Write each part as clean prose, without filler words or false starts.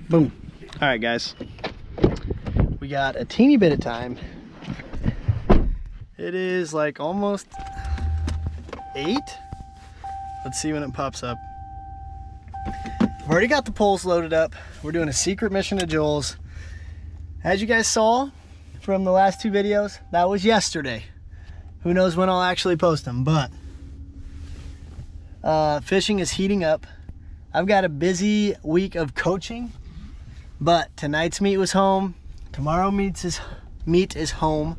Boom. All right, guys. We got a teeny bit of time. It is like almost 8. Let's see when it pops up. I've already got the poles loaded up. We're doing a secret mission to Joel's. As you guys saw from the last 2 videos, that was yesterday. Who knows when I'll actually post them, but fishing is heating up. I've got a busy week of coaching, but tonight's meet was home. Tomorrow meet is home.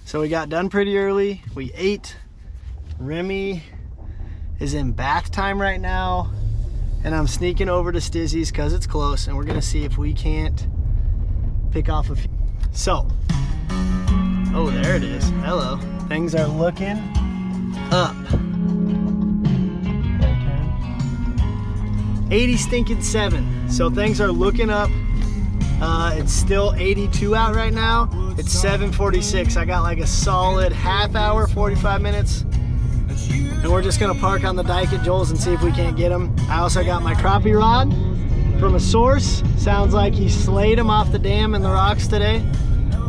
So we got done pretty early. We ate. Remy is in bath time right now. And I'm sneaking over to Stizzy's because it's close, and we're gonna see if we can't pick off a few. So, oh, there it is. Hello. Things are looking up. 80 stinking 7. So things are looking up. It's still 82 out right now. It's 7:46. I got like a solid half hour, 45 minutes. And we're just gonna park on the dike at Joel's and see if we can't get him. I also got my crappie rod from a source. Sounds like he slayed him off the dam and the rocks today.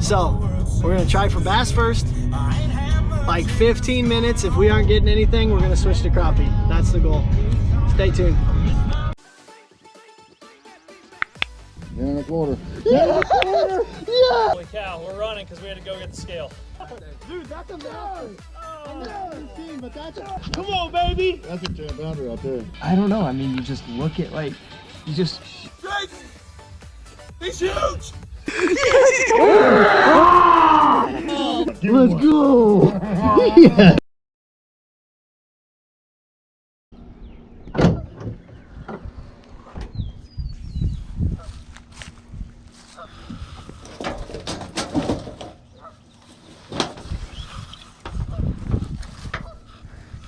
So we're gonna try for bass first. Like 15 minutes. If we aren't getting anything, we're gonna switch to crappie. That's the goal. Stay tuned. Yeah, quarter. Yeah! Holy cow, we're running because we had to go get the scale. Dude, that's a mountain. Oh. But that's come on, baby. That's a jam boundary out there. I don't know. I mean, you just look at like, you just. He's huge! Let's go. Yeah.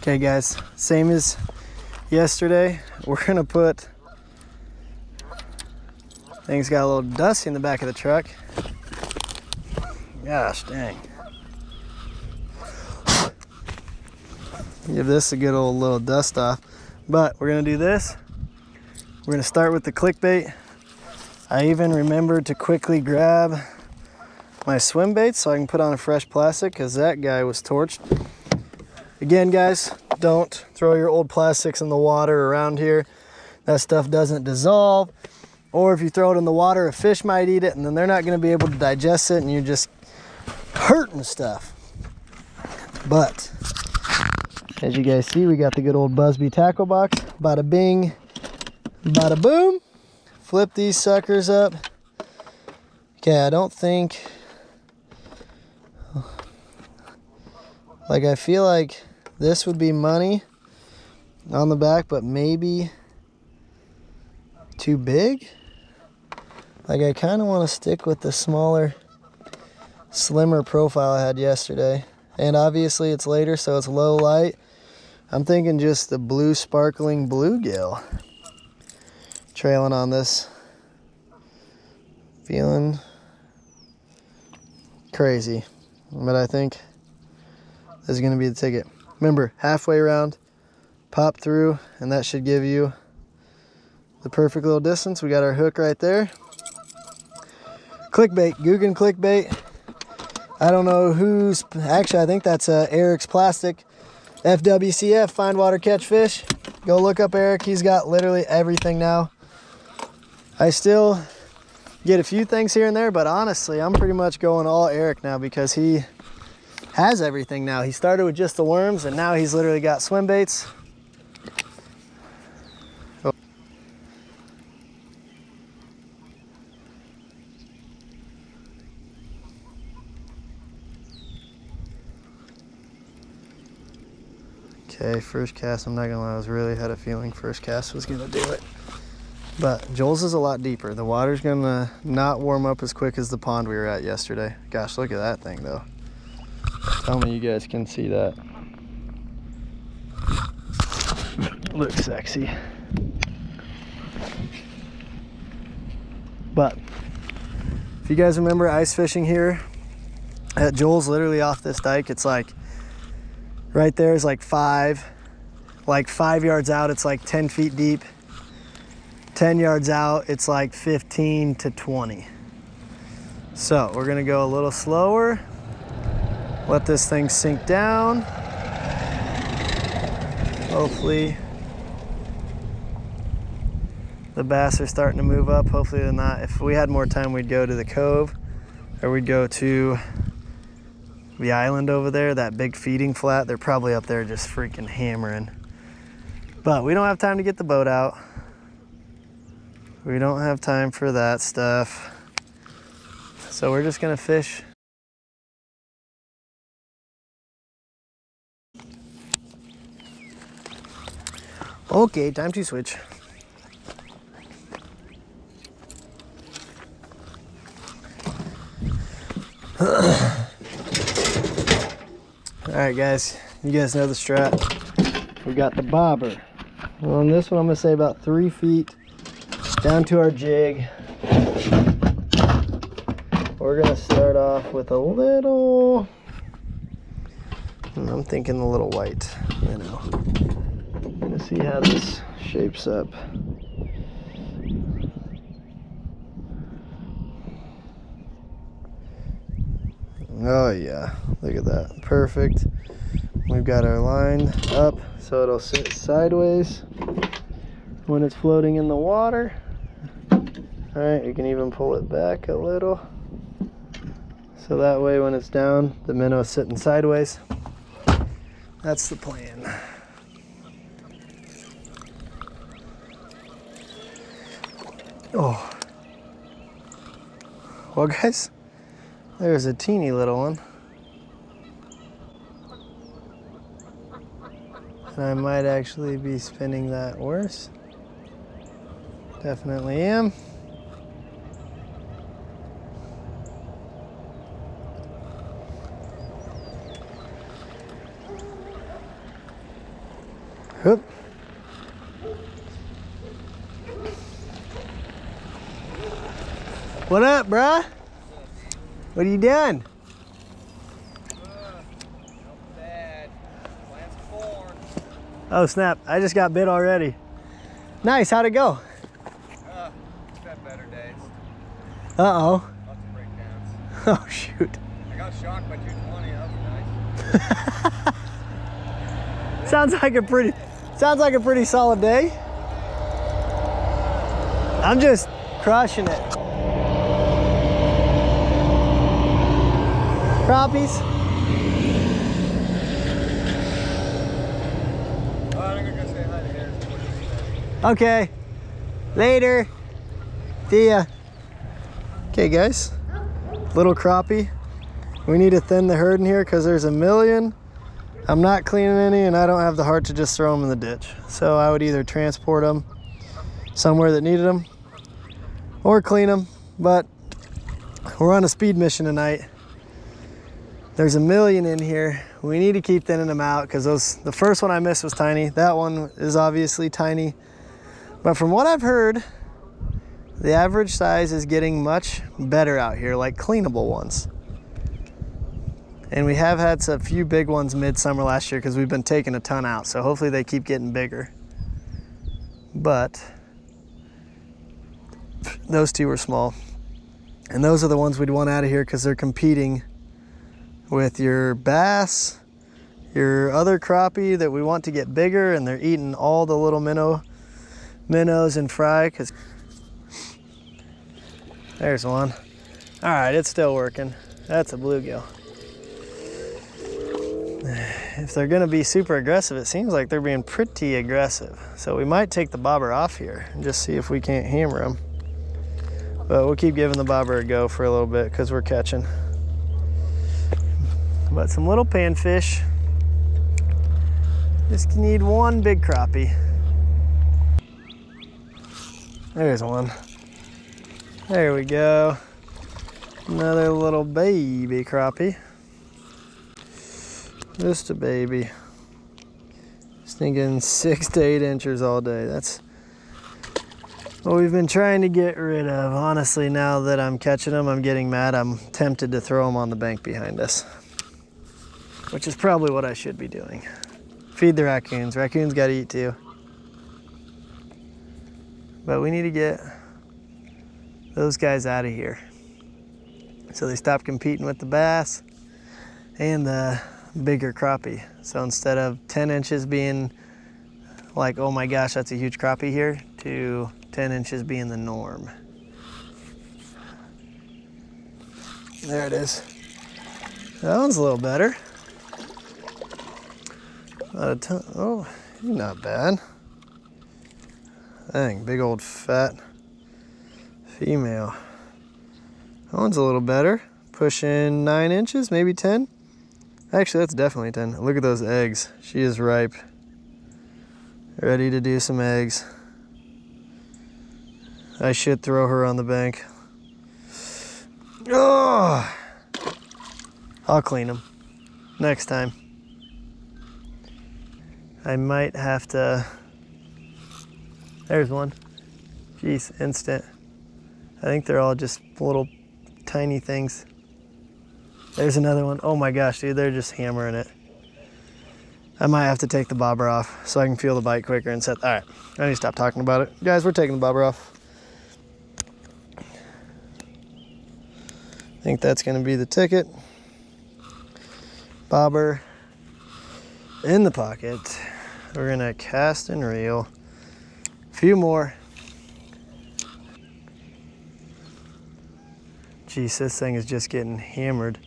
Okay guys, same as yesterday. We're gonna put, things got a little dusty in the back of the truck. Gosh dang. Give this a good old little dust off. But we're gonna do this. We're gonna start with the clickbait. I even remembered to quickly grab my swim bait so I can put on a fresh plastic because that guy was torched. Again, guys, don't throw your old plastics in the water around here. That stuff doesn't dissolve. Or if you throw it in the water, a fish might eat it and then they're not gonna be able to digest it and you're just hurting stuff. But, as you guys see, we got the good old Busby tackle box. Bada bing, bada boom. Flip these suckers up. Okay, I don't think, like I feel like this would be money on the back, but maybe too big. Like I kind of want to stick with the smaller, slimmer profile I had yesterday. And obviously it's later, so it's low light. I'm thinking just the blue sparkling bluegill trailing on this. Feeling crazy, but I think this is going to be the ticket. Remember, halfway around, pop through, and that should give you the perfect little distance. We got our hook right there. Clickbait, Guggen clickbait. I don't know who's, actually I think that's Eric's Plastic. FWCF, Find Water Catch Fish. Go look up Eric, he's got literally everything now. I still get a few things here and there, but honestly, I'm pretty much going all Eric now because he has everything now. He started with just the worms and now he's literally got swim baits. Oh. Okay, first cast, I'm not gonna lie, I was really had a feeling first cast was gonna do it. But Joel's is a lot deeper. The water's gonna not warm up as quick as the pond we were at yesterday. Gosh, look at that thing though. Tell me you guys can see that. Looks sexy. But if you guys remember ice fishing here at Joel's, literally off this dike, it's like right there is like 5 yards out, it's like 10 feet deep. 10 yards out, it's like 15 to 20. So we're gonna go a little slower, let this thing sink down. Hopefully the bass are starting to move up. Hopefully they're not. If we had more time, we'd go to the cove, or we'd go to the island over there, that big feeding flat. They're probably up there just freaking hammering. But we don't have time to get the boat out. We don't have time for that stuff. So we're just gonna fish. Okay, time to switch. All right, guys, you guys know the strat. We got the bobber. On this one, I'm gonna say about 3 feet down to our jig. We're gonna start off with a little, I'm thinking a little white, you know. Gonna see how this shapes up. Oh yeah, look at that, perfect. We've got our line up so it'll sit sideways when it's floating in the water. All right, you can even pull it back a little. So that way when it's down, the minnow's sitting sideways. That's the plan. Oh. Well, guys, there's a teeny little one. And I might actually be spinning that worse. Definitely am. Oop. What up, bruh? What are you doing? Not bad. Plants corn. Oh snap, I just got bit already. Nice, how'd it go? It's been better days. Uh-oh. Lots of breakdowns. Oh shoot. I got shocked by 220. That was nice. Sounds like a pretty solid day. I'm just crushing it. Crappies. I'm gonna go say hi to Harris. Okay. Later. See ya. Okay, guys. Little crappie. We need to thin the herd in here because there's a million. I'm not cleaning any, and I don't have the heart to just throw them in the ditch. So I would either transport them somewhere that needed them or clean them. But we're on a speed mission tonight. There's a million in here. We need to keep thinning them out because the first one I missed was tiny. That one is obviously tiny. But from what I've heard, the average size is getting much better out here, like cleanable ones. And we have had a few big ones midsummer last year because we've been taking a ton out. So hopefully they keep getting bigger. But those two were small. And those are the ones we'd want out of here because they're competing with your bass, your other crappie that we want to get bigger, and they're eating all the little minnows and fry. Cause there's one. All right, it's still working. That's a bluegill. If they're gonna be super aggressive, it seems like they're being pretty aggressive. So we might take the bobber off here and just see if we can't hammer them. But we'll keep giving the bobber a go for a little bit because we're catching. But some little panfish. Just need one big crappie. There's one. There we go. Another little baby crappie. Just a baby. Just thinking 6 to 8 inches all day. That's what we've been trying to get rid of. Honestly, now that I'm catching them, I'm getting mad. I'm tempted to throw them on the bank behind us, which is probably what I should be doing. Feed the raccoons. Raccoons gotta eat too. But we need to get those guys out of here so they stop competing with the bass and the bigger crappie. So instead of 10 inches being like, oh my gosh, that's a huge crappie here, to 10 inches being the norm. There it is. That one's a little better. Not a ton. Oh, he's not bad. Dang, big old fat female. That one's a little better. Pushing 9 inches, maybe 10. Actually, that's definitely 10. Look at those eggs. She is ripe. Ready to do some eggs. I should throw her on the bank. Oh! I'll clean them next time. I might have to. There's one. Jeez, instant. I think they're all just little tiny things. There's another one. Oh my gosh, dude, they're just hammering it. I might have to take the bobber off so I can feel the bite quicker and set. All right, I need to stop talking about it. Guys, we're taking the bobber off. I think that's gonna be the ticket. Bobber in the pocket. We're gonna cast and reel. A few more. Geez, this thing is just getting hammered.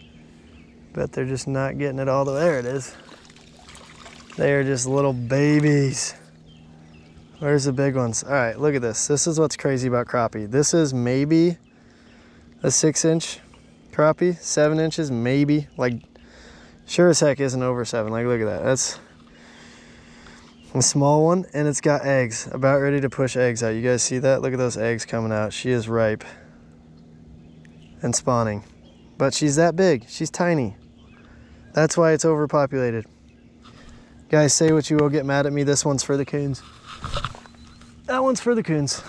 Bet they're just not getting it all the way. There it is. They are just little babies. Where's the big ones? All right, look at this. This is what's crazy about crappie. This is maybe a 6-inch crappie, 7 inches, maybe. Like, sure as heck isn't over 7. Like, look at that. That's a small one, and it's got eggs. About ready to push eggs out. You guys see that? Look at those eggs coming out. She is ripe and spawning. But she's that big. She's tiny. That's why it's overpopulated. Guys, say what you will, get mad at me. This one's for the coons. That one's for the coons.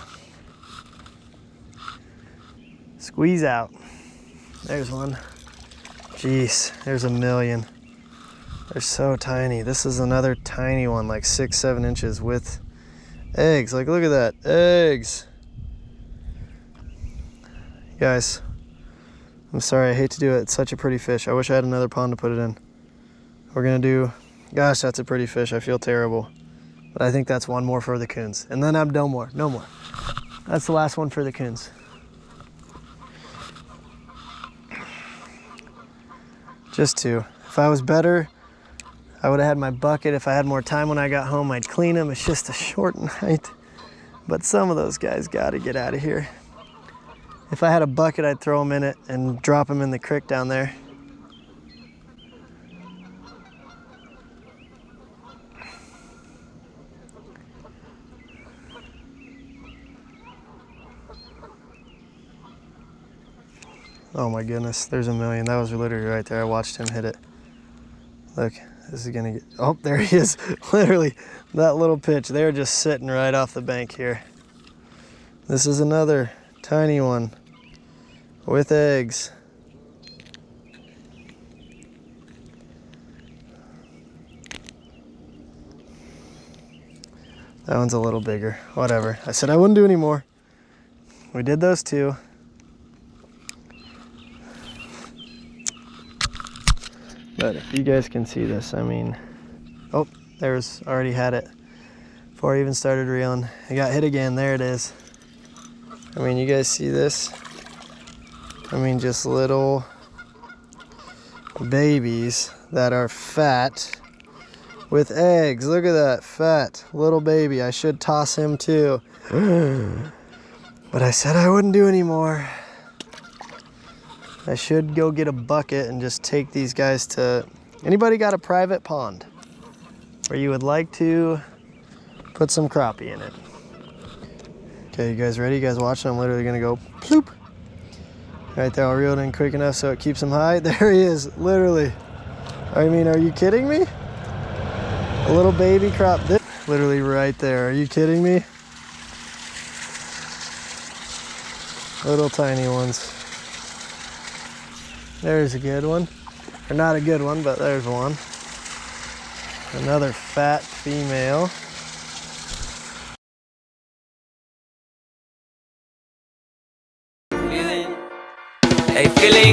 Squeeze out. There's one. Jeez, there's a million. They're so tiny. This is another tiny one, like 6-7 inches with eggs. Like, look at that, eggs. Guys, I'm sorry, I hate to do it. It's such a pretty fish. I wish I had another pond to put it in. We're gonna do, gosh, that's a pretty fish. I feel terrible. But I think that's one more for the coons. And then I'm no more. That's the last one for the coons. Just two. If I was better, I would have had my bucket. If I had more time when I got home, I'd clean them. It's just a short night. But some of those guys gotta get out of here. If I had a bucket, I'd throw them in it and drop them in the creek down there. Oh my goodness, there's a million. That was literally right there. I watched him hit it. Look, this is gonna get, oh, there he is. Literally, that little pitch. They're just sitting right off the bank here. This is another tiny one with eggs. That one's a little bigger, whatever. I said I wouldn't do any more. We did those two. But if you guys can see this, I mean, oh, there's, already had it before I even started reeling. I got hit again, there it is. I mean, you guys see this? I mean, just little babies that are fat with eggs. Look at that, fat little baby. I should toss him too. But I said I wouldn't do any more. I should go get a bucket and just take these guys to, anybody got a private pond where you would like to put some crappie in it? Okay, you guys ready? You guys watching? I'm literally gonna go ploop. Right there, I'll reel it in quick enough so it keeps him high. There he is, literally. I mean, are you kidding me? A little baby crappie, literally right there. Are you kidding me? Little tiny ones. There's a good one. Or not a good one, but there's one. Another fat female. Hey, feeling